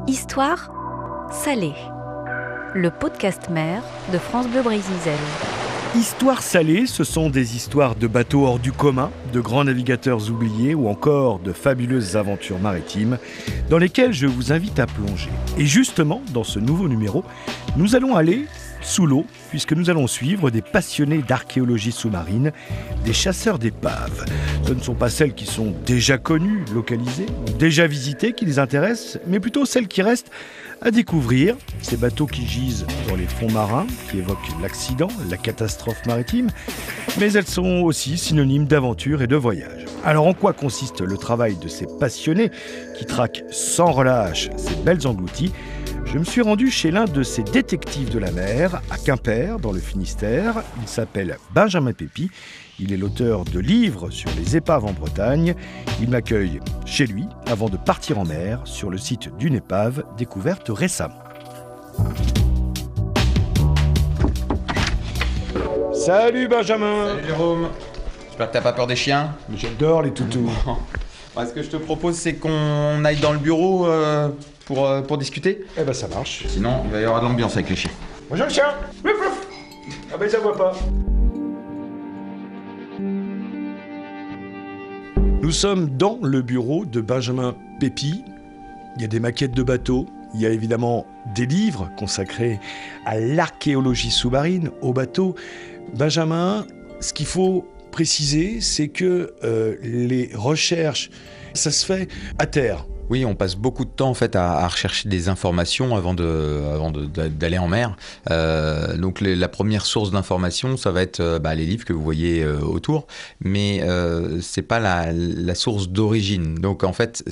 Histoire salée, le podcast mer de France Bleu Brésil. Histoires salées, ce sont des histoires de bateaux hors du commun, de grands navigateurs oubliés ou encore de fabuleuses aventures maritimes dans lesquelles je vous invite à plonger. Et justement, dans ce nouveau numéro, nous allons aller sous l'eau puisque nous allons suivre des passionnés d'archéologie sous-marine, des chasseurs d'épaves. Ce ne sont pas celles qui sont déjà connues, localisées, ou déjà visitées qui les intéressent, mais plutôt celles qui restent à découvrir, ces bateaux qui gisent dans les fonds marins, qui évoquent l'accident, la catastrophe maritime, mais elles sont aussi synonymes d'aventure et de voyage. Alors en quoi consiste le travail de ces passionnés qui traquent sans relâche ces belles englouties ? Je me suis rendu chez l'un de ces détectives de la mer, à Quimper, dans le Finistère. Il s'appelle Benjamin Pépi. Il est l'auteur de livres sur les épaves en Bretagne. Il m'accueille chez lui avant de partir en mer sur le site d'une épave découverte récemment. Salut Benjamin. Salut Jérôme. J'espère que t'as pas peur des chiens. J'adore les toutous. Ce que je te propose, c'est qu'on aille dans le bureau pour discuter. Eh ben ça marche. Sinon, il va y avoir de l'ambiance avec les chiens. Bonjour le chien. Plouf, plouf. Ah ben ça voit pas. Nous sommes dans le bureau de Benjamin Pépi. Il y a des maquettes de bateaux. Il y a évidemment des livres consacrés à l'archéologie sous-marine, aux bateaux. Benjamin, ce qu'il faut préciser, c'est que les recherches, ça se fait à terre. Oui, on passe beaucoup de temps en fait à rechercher des informations avant d'aller en mer. Donc la première source d'information, ça va être les livres que vous voyez autour, mais c'est pas la source d'origine. Donc en fait,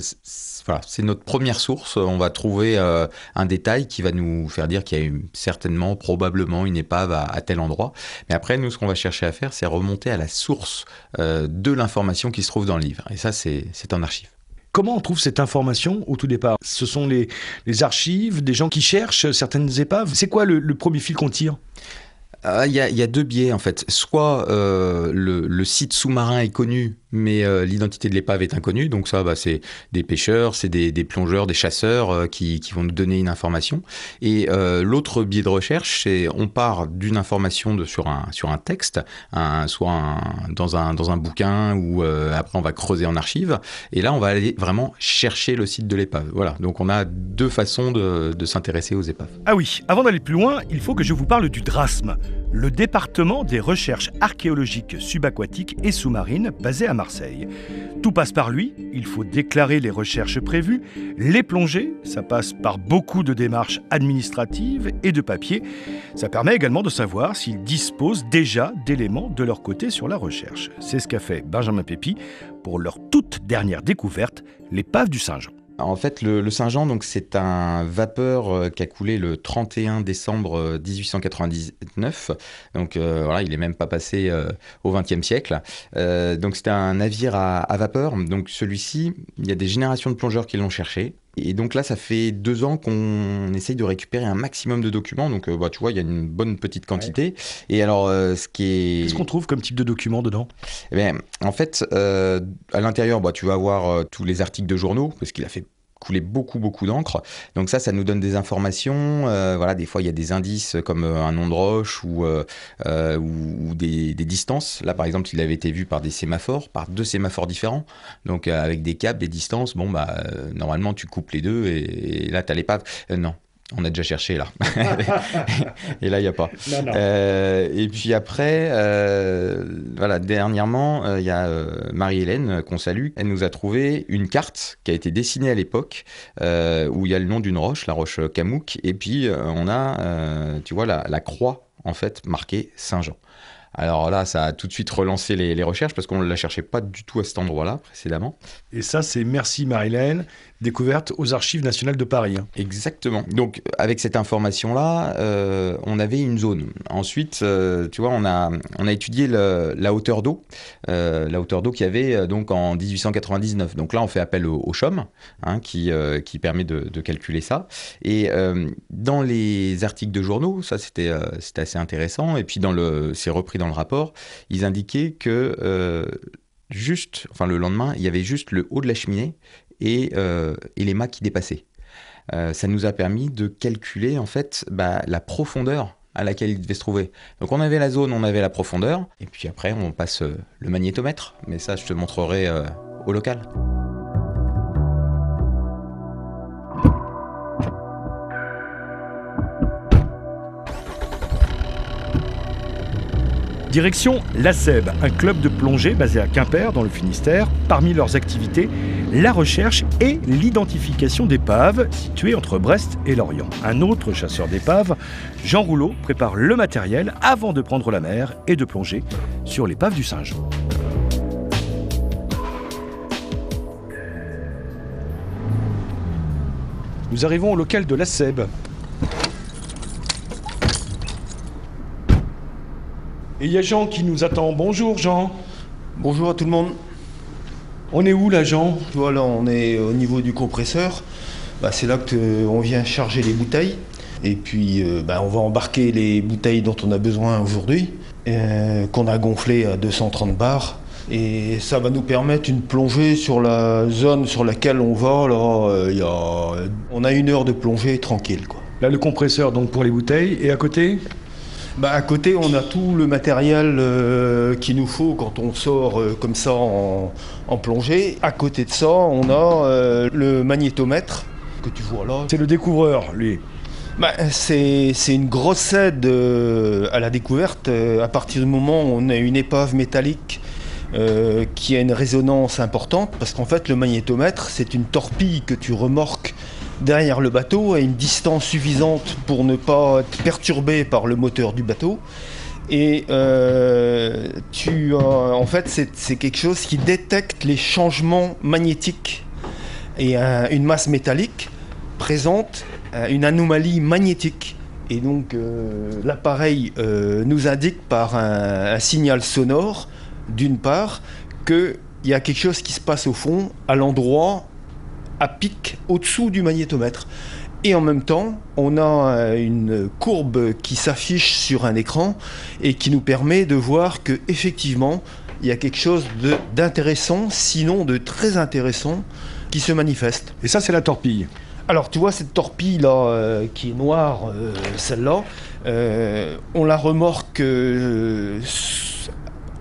voilà, c'est notre première source. On va trouver un détail qui va nous faire dire qu'il y a eu certainement, probablement une épave à tel endroit. Mais après, nous, ce qu'on va chercher à faire, c'est remonter à la source de l'information qui se trouve dans le livre. Et ça, c'est en archive. Comment on trouve cette information au tout départ ? Ce sont les archives, des gens qui cherchent certaines épaves. C'est quoi le premier fil qu'on tire ? Il y a deux biais en fait. Soit le site sous-marin est connu, mais l'identité de l'épave est inconnue. Donc ça, c'est des pêcheurs, c'est des plongeurs, des chasseurs qui vont nous donner une information. Et l'autre biais de recherche, c'est on part d'une information sur un texte, dans un bouquin, ou après on va creuser en archive. Et là, on va aller vraiment chercher le site de l'épave. Voilà. Donc on a deux façons de s'intéresser aux épaves. Ah oui, avant d'aller plus loin, il faut que je vous parle du DRASM, le département des recherches archéologiques subaquatiques et sous-marines basé à Marseille. Tout passe par lui, il faut déclarer les recherches prévues, les plonger, ça passe par beaucoup de démarches administratives et de papier. Ça permet également de savoir s'ils disposent déjà d'éléments de leur côté sur la recherche. C'est ce qu'a fait Benjamin Pépi pour leur toute dernière découverte, l'épave du Saint-Jean. En fait, le Saint-Jean, donc, c'est un vapeur qui a coulé le 31 décembre 1899. Donc voilà, il n'est même pas passé au XXe siècle. Donc c'était un navire à vapeur. Donc celui-ci, il y a des générations de plongeurs qui l'ont cherché. Et donc là, ça fait 2 ans qu'on essaye de récupérer un maximum de documents. Donc tu vois, il y a une bonne petite quantité. Ouais. Et alors, Qu'est-ce qu'on trouve comme type de documents dedans ? Eh bien, en fait, à l'intérieur, tu vas avoir tous les articles de journaux, parce qu'il a fait couler beaucoup d'encre. Donc ça nous donne des informations. Voilà, des fois, il y a des indices comme un nom de roche ou des distances. Là, par exemple, il avait été vu par 2 sémaphores différents. Donc, avec des câbles, des distances. Normalement, tu coupes les deux et là, tu as l'épave. Non. On a déjà cherché là. Et là, il n'y a pas. Non. Et puis après, dernièrement, il y a Marie-Hélène, qu'on salue. Elle nous a trouvé une carte qui a été dessinée à l'époque, où il y a le nom d'une roche, la roche Camouk. Et puis, on a, la croix, en fait, marquée Saint-Jean. Alors là, ça a tout de suite relancé les recherches parce qu'on ne la cherchait pas du tout à cet endroit-là précédemment. Et ça, c'est merci Marie-Hélène, découverte aux Archives nationales de Paris. Exactement. Donc, avec cette information-là, on avait une zone. Ensuite, on a étudié la hauteur d'eau. La hauteur d'eau qu'il y avait donc en 1899. Donc là, on fait appel au CHOM, qui permet de calculer ça. Et dans les articles de journaux, ça c'était assez intéressant. Et puis c'est repris dans le rapport, ils indiquaient que le lendemain, il y avait juste le haut de la cheminée et les mâts qui dépassaient. ça nous a permis de calculer en fait la profondeur à laquelle il devait se trouver. Donc on avait la zone, on avait la profondeur, et puis après on passe le magnétomètre, mais ça je te montrerai au local. Direction la SEB, un club de plongée basé à Quimper, dans le Finistère. Parmi leurs activités, la recherche et l'identification d'épaves situées entre Brest et Lorient. Un autre chasseur d'épaves, Jean Rouleau, prépare le matériel avant de prendre la mer et de plonger sur l'épave du Saint-Jean. Nous arrivons au local de la SEB. Et il y a Jean qui nous attend. Bonjour Jean. Bonjour à tout le monde. On est où là Jean? Voilà, on est au niveau du compresseur. C'est là qu'on vient charger les bouteilles. Et puis on va embarquer les bouteilles dont on a besoin aujourd'hui, qu'on a gonflées à 230 bars. Et ça va nous permettre une plongée sur la zone sur laquelle on va. Là, on a 1 heure de plongée tranquille, quoi. Là le compresseur donc pour les bouteilles. Et à côté? À côté, on a tout le matériel qu'il nous faut quand on sort comme ça en plongée. À côté de ça, on a le magnétomètre que tu vois là. C'est le découvreur, lui. C'est une grosse aide à la découverte. À partir du moment où on a une épave métallique qui a une résonance importante, parce qu'en fait, le magnétomètre, c'est une torpille que tu remorques derrière le bateau à une distance suffisante pour ne pas être perturbé par le moteur du bateau. Et en fait, c'est quelque chose qui détecte les changements magnétiques. Et une masse métallique présente une anomalie magnétique. Et donc l'appareil nous indique par un signal sonore, d'une part, qu'il y a quelque chose qui se passe au fond, à l'endroit à pic au-dessous du magnétomètre. Et en même temps, on a une courbe qui s'affiche sur un écran et qui nous permet de voir qu'effectivement, il y a quelque chose d'intéressant, sinon de très intéressant, qui se manifeste. Et ça, c'est la torpille. Alors, tu vois cette torpille-là, qui est noire, celle-là, on la remorque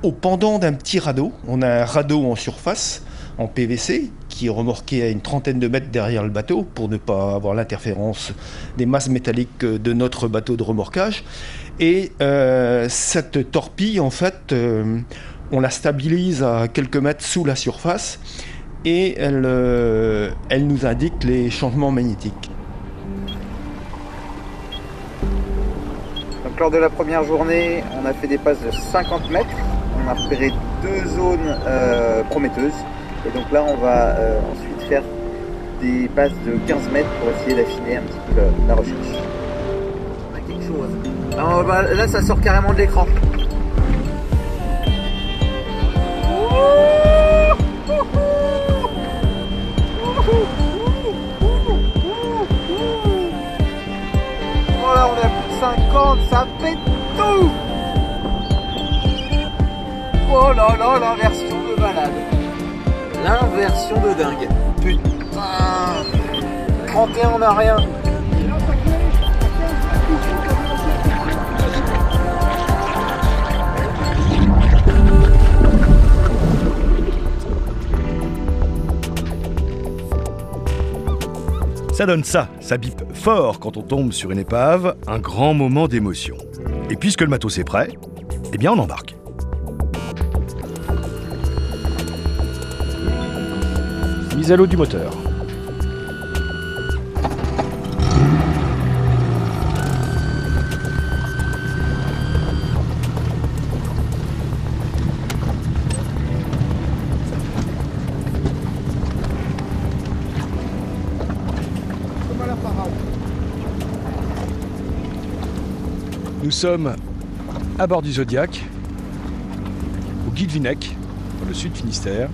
au pendant d'un petit radeau. On a un radeau en surface, en PVC, qui est remorqué à une trentaine de mètres derrière le bateau pour ne pas avoir l'interférence des masses métalliques de notre bateau de remorquage. Et cette torpille, en fait, on la stabilise à quelques mètres sous la surface et elle nous indique les changements magnétiques. Donc, lors de la première journée, on a fait des passes de 50 mètres. On a repéré 2 zones prometteuses. Et donc là, on va ensuite faire des passes de 15 mètres pour essayer d'affiner un petit peu la recherche. On a quelque chose. Alors, là, ça sort carrément de l'écran. Voilà, on a plus de 50, ça fait tout. Oh là là, l'inversion de malade. L'inversion de dingue. Putain. 31, on n'a rien. Ça donne ça bipe fort quand on tombe sur une épave, un grand moment d'émotion. Et puisque le matos est prêt, eh bien on embarque. Mise à l'eau du moteur. Nous sommes à bord du Zodiac, au Guilvinec, dans le sud Finistère.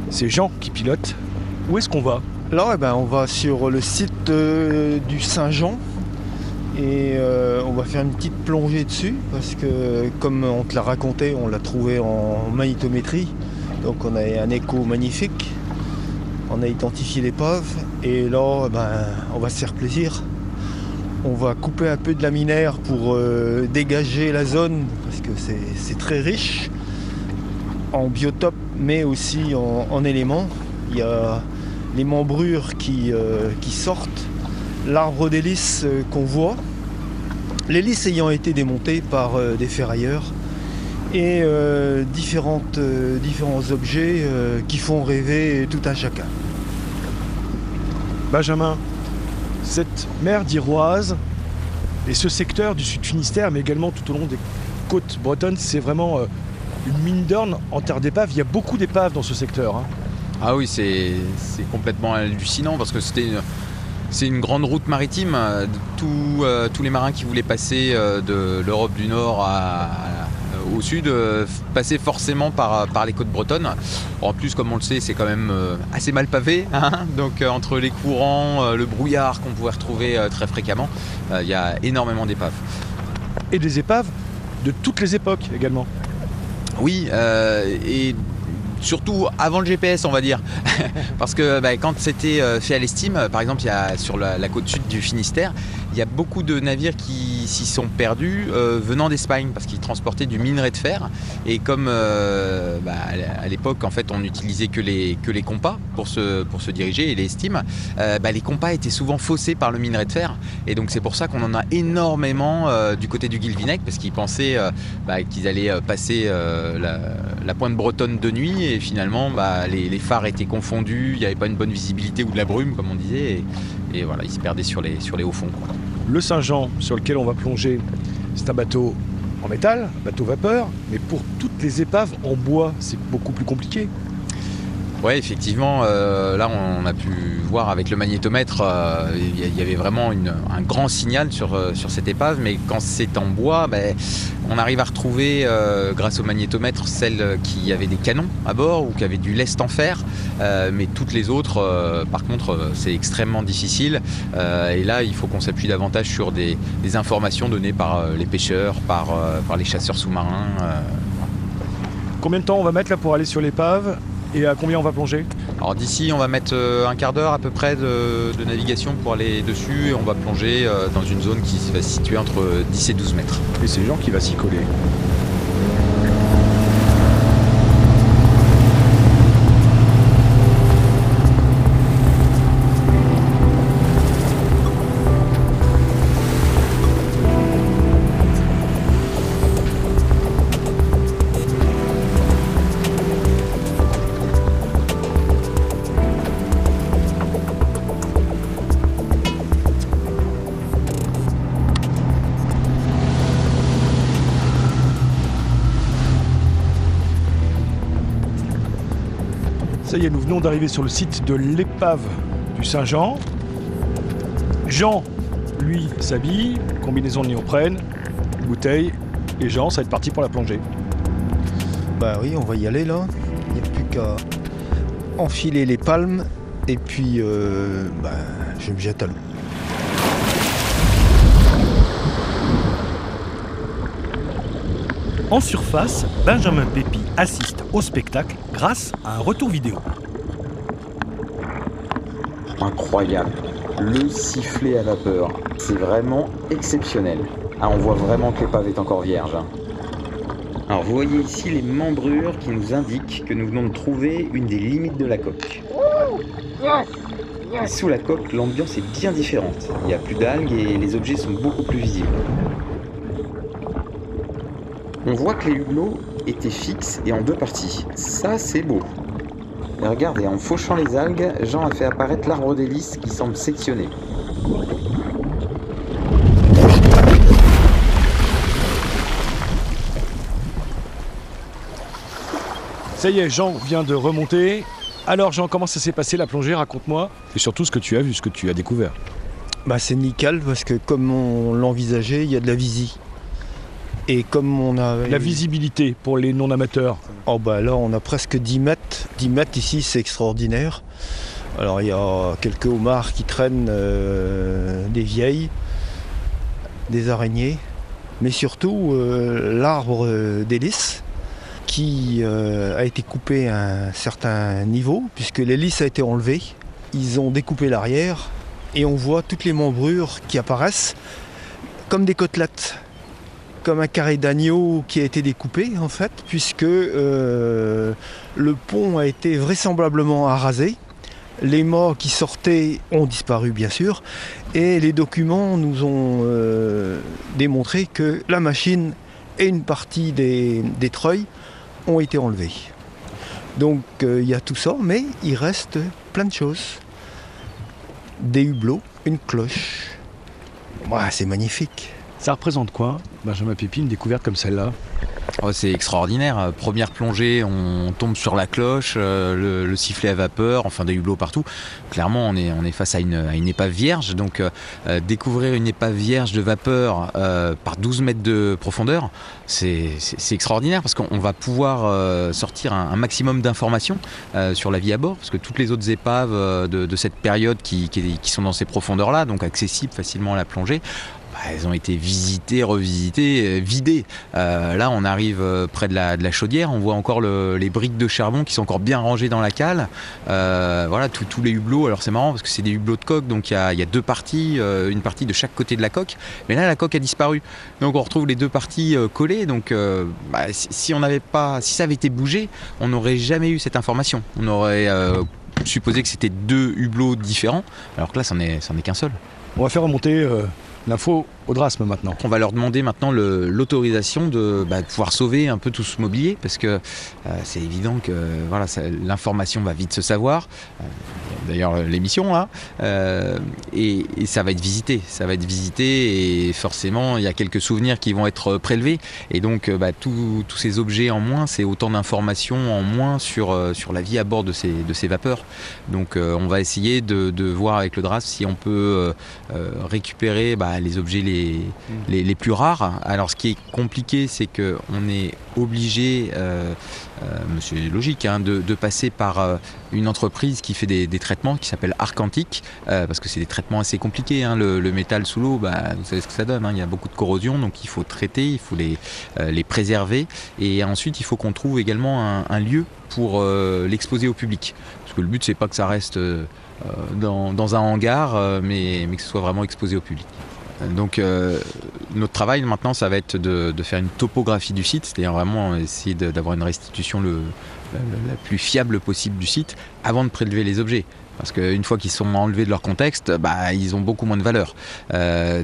C'est Jean qui pilote. Où est-ce qu'on va? Là, on va sur le site du Saint-Jean et on va faire une petite plongée dessus parce que, comme on te l'a raconté, on l'a trouvé en magnétométrie. Donc on a un écho magnifique. On a identifié l'épave et là, on va se faire plaisir. On va couper un peu de laminaire pour dégager la zone parce que c'est très riche en biotope mais aussi en éléments. Il y a les membrures qui sortent, l'arbre d'hélice qu'on voit, l'hélice ayant été démontée par des ferrailleurs et différents objets qui font rêver tout un chacun. Benjamin, cette mer d'Iroise et ce secteur du sud Finistère, mais également tout au long des côtes bretonnes, c'est vraiment une mine d'or en terre d'épaves. Il y a beaucoup d'épaves dans ce secteur. Ah oui, c'est complètement hallucinant parce que c'est une grande route maritime. Tous les marins qui voulaient passer de l'Europe du Nord au sud passaient forcément par les côtes bretonnes. En plus, comme on le sait, c'est quand même assez mal pavé. Donc entre les courants, le brouillard qu'on pouvait retrouver très fréquemment, il y a énormément d'épaves. Et des épaves de toutes les époques également. Oui, et surtout avant le GPS, on va dire. Parce que quand c'était fait à l'estime, par exemple, il y a, sur la côte sud du Finistère, il y a beaucoup de navires qui s'y sont perdus venant d'Espagne parce qu'ils transportaient du minerai de fer. Et comme à l'époque, en fait, on n'utilisait que les compas pour se diriger et les estimes, les compas étaient souvent faussés par le minerai de fer. Et donc c'est pour ça qu'on en a énormément du côté du Guilvinec parce qu'ils pensaient qu'ils allaient passer la pointe bretonne de nuit et finalement les phares étaient confondus, il n'y avait pas une bonne visibilité ou de la brume comme on disait et voilà, ils se perdaient sur les hauts fonds. Le Saint-Jean sur lequel on va plonger, c'est un bateau en métal, un bateau vapeur, mais pour toutes les épaves en bois, c'est beaucoup plus compliqué. Ouais, effectivement, là on a pu voir avec le magnétomètre, il y avait vraiment un grand signal sur cette épave, mais quand c'est en bois, on arrive à retrouver, grâce au magnétomètre, celles qui avaient des canons à bord ou qui avaient du lest en fer, mais toutes les autres, par contre, c'est extrêmement difficile. Et là, il faut qu'on s'appuie davantage sur des informations données par les pêcheurs, par les chasseurs sous-marins. Combien de temps on va mettre là pour aller sur l'épave ? Et à combien on va plonger ? Alors d'ici, on va mettre un quart d'heure à peu près de navigation pour aller dessus et on va plonger dans une zone qui va se situer entre 10 et 12 mètres. Et c'est Jean qui va s'y coller. Ça y est, nous venons d'arriver sur le site de l'épave du Saint-Jean. Jean, lui, s'habille, combinaison de néoprène, bouteille, et Jean, ça va être parti pour la plongée. Bah oui, on va y aller là. Il n'y a plus qu'à enfiler les palmes et puis je me jette à l'eau. En surface, Benjamin Pépi assiste au spectacle grâce à un retour vidéo. Incroyable, le sifflet à vapeur, c'est vraiment exceptionnel. Ah, on voit vraiment que l'épave est encore vierge. Alors vous voyez ici les membrures qui nous indiquent que nous venons de trouver une des limites de la coque. Et sous la coque, l'ambiance est bien différente. Il n'y a plus d'algues et les objets sont beaucoup plus visibles. On voit que les hublots étaient fixes et en deux parties. Ça, c'est beau. Et regardez, en fauchant les algues, Jean a fait apparaître l'arbre d'hélice qui semble sectionné. Ça y est, Jean vient de remonter. Alors Jean, comment ça s'est passé la plongée ? Raconte-moi. Et surtout ce que tu as vu, ce que tu as découvert. C'est nickel parce que comme on l'envisageait, il y a de la visie. Et comme on a... La visibilité pour les non-amateurs. Là, on a presque 10 mètres. 10 mètres ici, c'est extraordinaire. Alors, il y a quelques homards qui traînent, des vieilles, des araignées, mais surtout l'arbre d'hélice qui a été coupé à un certain niveau, puisque l'hélice a été enlevée. Ils ont découpé l'arrière et on voit toutes les membrures qui apparaissent comme des côtelettes, comme un carré d'agneau qui a été découpé en fait, puisque le pont a été vraisemblablement arasé. Les mâts qui sortaient ont disparu bien sûr, et les documents nous ont démontré que la machine et une partie des treuils ont été enlevés. Donc il y a tout ça, mais il reste plein de choses. Des hublots, une cloche. Ouais, c'est magnifique. Ça représente quoi, Benjamin Pépi, une découverte comme celle-là? Oh, c'est extraordinaire. Première plongée, on tombe sur la cloche, le sifflet à vapeur, enfin des hublots partout. Clairement, on est face à une épave vierge. Donc, découvrir une épave vierge de vapeur par 12 mètres de profondeur, c'est extraordinaire parce qu'on va pouvoir sortir un maximum d'informations sur la vie à bord. Parce que toutes les autres épaves de cette période qui sont dans ces profondeurs-là, donc accessibles facilement à la plongée, elles ont été visitées, revisitées, vidées. Là, on arrive près de la chaudière, on voit encore les briques de charbon qui sont encore bien rangées dans la cale. Voilà, tous les hublots. Alors c'est marrant parce que c'est des hublots de coque, donc il y a deux parties, une partie de chaque côté de la coque. Mais là, la coque a disparu. Donc on retrouve les deux parties collées. Donc si ça avait été bougé, on n'aurait jamais eu cette information. On aurait supposé que c'était deux hublots différents, alors que là, c'en est qu'un seul. On va faire remonter l'info au DRASM maintenant. On va leur demander maintenant l'autorisation de pouvoir sauver un peu tout ce mobilier, parce que c'est évident que voilà, l'information va vite se savoir. D'ailleurs l'émission là, et ça va être visité. Ça va être visité et forcément il y a quelques souvenirs qui vont être prélevés. Et donc tous ces objets en moins, c'est autant d'informations en moins sur la vie à bord de ces vapeurs. Donc on va essayer de voir avec le DRASM si on peut récupérer les objets les plus rares. Alors ce qui est compliqué, c'est qu'on est obligé, c'est logique, de passer par une entreprise qui fait des traitements qui s'appelle Arcantic, parce que c'est des traitements assez compliqués. Le métal sous l'eau, vous savez ce que ça donne, il y a beaucoup de corrosion, donc il faut traiter, il faut les préserver, et ensuite il faut qu'on trouve également un lieu pour l'exposer au public, parce que le but c'est pas que ça reste dans un hangar, mais que ce soit vraiment exposé au public. Donc notre travail maintenant, ça va être de faire une topographie du site, c'est-à-dire vraiment essayer d'avoir une restitution la plus fiable possible du site avant de prélever les objets. Parce qu'une fois qu'ils sont enlevés de leur contexte, ils ont beaucoup moins de valeur.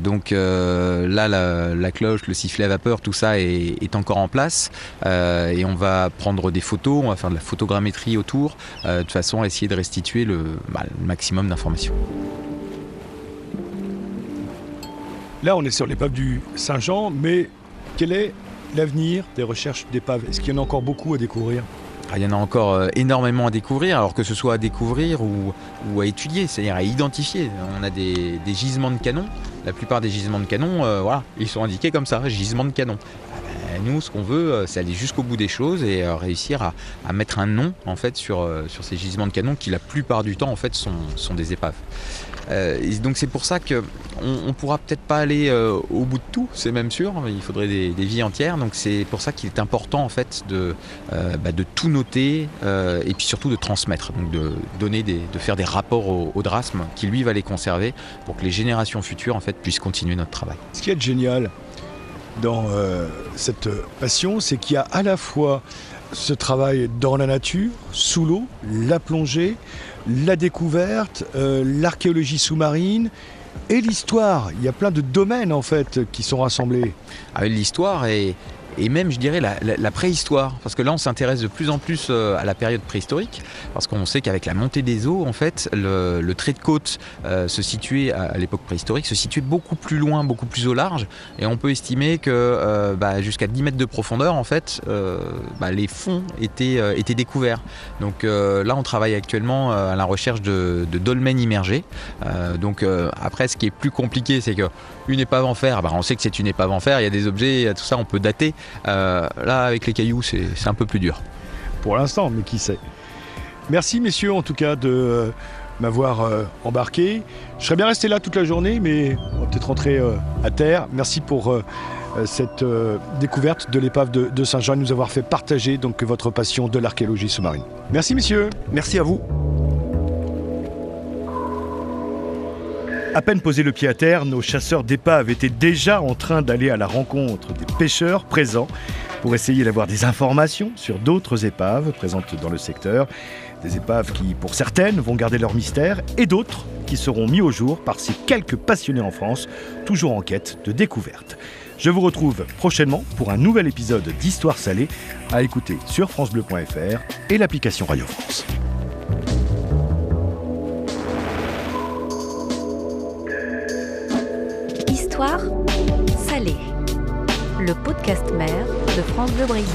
Donc là, la cloche, le sifflet à vapeur, tout ça est encore en place. Et on va prendre des photos, on va faire de la photogrammétrie autour, de façon à essayer de restituer le maximum d'informations. Là, on est sur l'épave du Saint-Jean, mais quel est l'avenir des recherches d'épaves? Est-ce qu'il y en a encore beaucoup à découvrir? Il y en a encore énormément à découvrir, alors que ce soit à découvrir ou à étudier, c'est-à-dire à identifier. On a des gisements de canons. La plupart des gisements de canons, ils sont indiqués comme ça, gisements de canons. Nous, ce qu'on veut, c'est aller jusqu'au bout des choses et réussir à mettre un nom en fait sur ces gisements de canons qui, la plupart du temps, en fait, sont des épaves. Et donc c'est pour ça qu'on pourra peut-être pas aller au bout de tout, c'est même sûr, il faudrait des vies entières, donc c'est pour ça qu'il est important en fait de tout noter et puis surtout de transmettre, donc de faire des rapports au DRASM qui lui va les conserver pour que les générations futures en fait puissent continuer notre travail. Ce qui est génial dans cette passion, c'est qu'il y a à la fois ce travail dans la nature, sous l'eau, la plongée, la découverte, l'archéologie sous-marine et l'histoire. Il y a plein de domaines en fait qui sont rassemblés. L'histoire et même je dirais la préhistoire, parce que là on s'intéresse de plus en plus à la période préhistorique, parce qu'on sait qu'avec la montée des eaux en fait le trait de côte se situait à l'époque préhistorique, se situait beaucoup plus loin, beaucoup plus au large, et on peut estimer que jusqu'à 10 mètres de profondeur en fait les fonds étaient découverts. Donc là on travaille actuellement à la recherche de dolmens immergés. Après ce qui est plus compliqué, c'est que une épave en fer, on sait que c'est une épave en fer, il y a des objets, tout ça on peut dater. Là avec les cailloux c'est un peu plus dur. Pour l'instant, mais qui sait. Merci messieurs en tout cas de m'avoir embarqué. Je serais bien resté là toute la journée, mais on va peut-être rentrer à terre. Merci pour cette découverte de l'épave de Saint-Jean et nous avoir fait partager donc votre passion de l'archéologie sous-marine. Merci messieurs. Merci à vous. À peine posé le pied à terre, nos chasseurs d'épaves étaient déjà en train d'aller à la rencontre des pêcheurs présents pour essayer d'avoir des informations sur d'autres épaves présentes dans le secteur. Des épaves qui, pour certaines, vont garder leur mystère et d'autres qui seront mis au jour par ces quelques passionnés en France, toujours en quête de découverte. Je vous retrouve prochainement pour un nouvel épisode d'Histoire salée à écouter sur francebleu.fr et l'application Radio France. Histoire salée, le podcast mer de France Bleu Brésil.